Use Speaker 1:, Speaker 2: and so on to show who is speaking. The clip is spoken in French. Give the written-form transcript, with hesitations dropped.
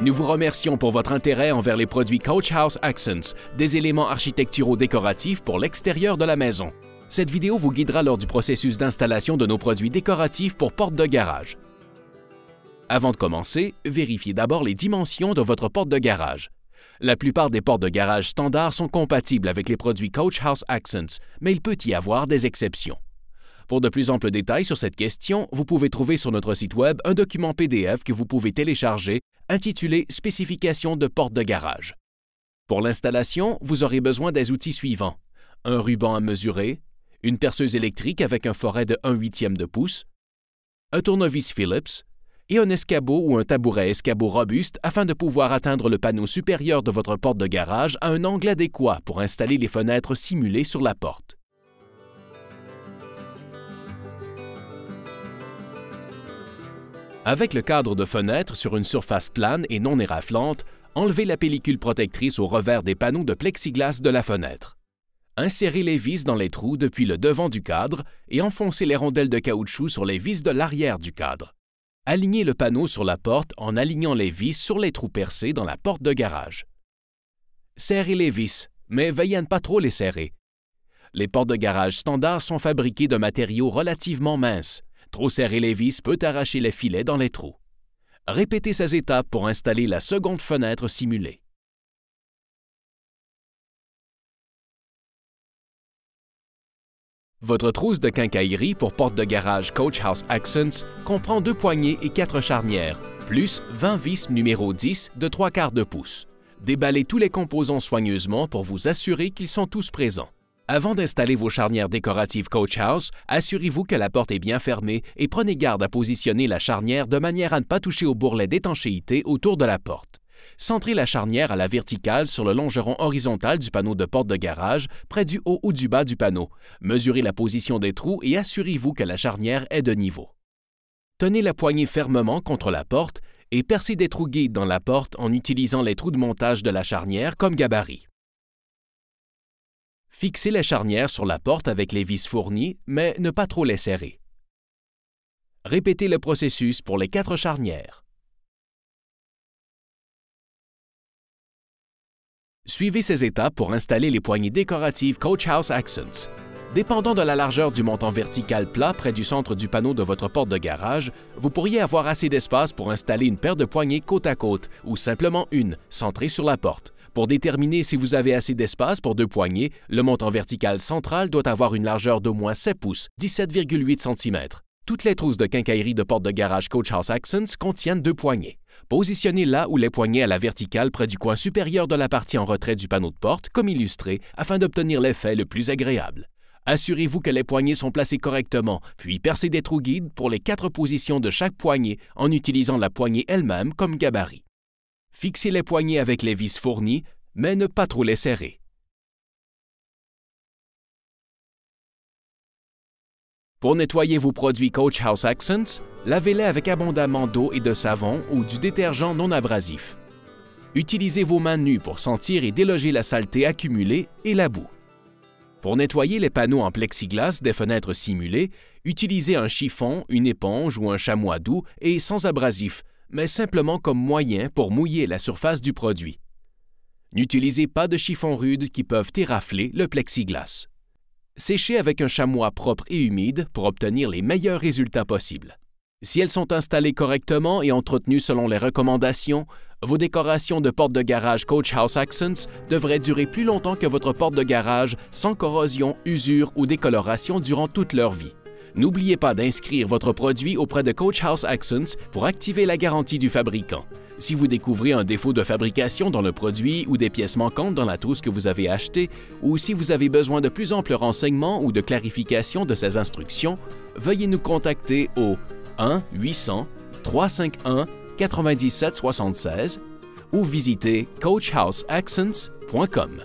Speaker 1: Nous vous remercions pour votre intérêt envers les produits Coach House Accents, des éléments architecturaux décoratifs pour l'extérieur de la maison. Cette vidéo vous guidera lors du processus d'installation de nos produits décoratifs pour porte de garage. Avant de commencer, vérifiez d'abord les dimensions de votre porte de garage. La plupart des portes de garage standards sont compatibles avec les produits Coach House Accents, mais il peut y avoir des exceptions. Pour de plus amples détails sur cette question, vous pouvez trouver sur notre site Web un document PDF que vous pouvez télécharger intitulé « Spécifications de porte de garage ». Pour l'installation, vous aurez besoin des outils suivants: un ruban à mesurer, une perceuse électrique avec un forêt de 1/8 de pouce, un tournevis Phillips et un escabeau ou un tabouret escabeau robuste afin de pouvoir atteindre le panneau supérieur de votre porte de garage à un angle adéquat pour installer les fenêtres simulées sur la porte. Avec le cadre de fenêtre sur une surface plane et non éraflante, enlevez la pellicule protectrice au revers des panneaux de plexiglas de la fenêtre. Insérez les vis dans les trous depuis le devant du cadre et enfoncez les rondelles de caoutchouc sur les vis de l'arrière du cadre. Alignez le panneau sur la porte en alignant les vis sur les trous percés dans la porte de garage. Serrez les vis, mais veillez à ne pas trop les serrer. Les portes de garage standards sont fabriquées de matériaux relativement minces. Trop serrer les vis peut arracher les filets dans les trous. Répétez ces étapes pour installer la seconde fenêtre simulée. Votre trousse de quincaillerie pour porte de garage Coach House Accents comprend 2 poignées et 4 charnières, plus 20 vis numéro 10 de 3/4 de pouce. Déballez tous les composants soigneusement pour vous assurer qu'ils sont tous présents. Avant d'installer vos charnières décoratives Coach House, assurez-vous que la porte est bien fermée et prenez garde à positionner la charnière de manière à ne pas toucher au bourrelet d'étanchéité autour de la porte. Centrez la charnière à la verticale sur le longeron horizontal du panneau de porte de garage, près du haut ou du bas du panneau. Mesurez la position des trous et assurez-vous que la charnière est de niveau. Tenez la poignée fermement contre la porte et percez des trous guides dans la porte en utilisant les trous de montage de la charnière comme gabarit. Fixez la charnière sur la porte avec les vis fournies, mais ne pas trop les serrer. Répétez le processus pour les 4 charnières. Suivez ces étapes pour installer les poignées décoratives Coach House Accents. Dépendant de la largeur du montant vertical plat près du centre du panneau de votre porte de garage, vous pourriez avoir assez d'espace pour installer une paire de poignées côte à côte ou simplement une, centrée sur la porte. Pour déterminer si vous avez assez d'espace pour 2 poignées, le montant vertical central doit avoir une largeur d'au moins 7 pouces, 17,8 cm. Toutes les trousses de quincaillerie de porte de garage Coach House Accents contiennent 2 poignées. Positionnez là où les poignées à la verticale près du coin supérieur de la partie en retrait du panneau de porte, comme illustré, afin d'obtenir l'effet le plus agréable. Assurez-vous que les poignées sont placées correctement, puis percez des trous guides pour les 4 positions de chaque poignée en utilisant la poignée elle-même comme gabarit. Fixez les poignées avec les vis fournies, mais ne pas trop les serrer. Pour nettoyer vos produits Coach House Accents, lavez-les avec abondamment d'eau et de savon ou du détergent non abrasif. Utilisez vos mains nues pour sentir et déloger la saleté accumulée et la boue. Pour nettoyer les panneaux en plexiglas des fenêtres simulées, utilisez un chiffon, une éponge ou un chamois doux et sans abrasif, mais simplement comme moyen pour mouiller la surface du produit. N'utilisez pas de chiffons rudes qui peuvent érafler le plexiglas. Séchez avec un chamois propre et humide pour obtenir les meilleurs résultats possibles. Si elles sont installées correctement et entretenues selon les recommandations, vos décorations de porte de garage Coach House Accents devraient durer plus longtemps que votre porte de garage sans corrosion, usure ou décoloration durant toute leur vie. N'oubliez pas d'inscrire votre produit auprès de Coach House Accents pour activer la garantie du fabricant. Si vous découvrez un défaut de fabrication dans le produit ou des pièces manquantes dans la trousse que vous avez achetée, ou si vous avez besoin de plus amples renseignements ou de clarification de ces instructions, veuillez nous contacter au 1-800-351-9776 ou visitez coachhouseaccents.com.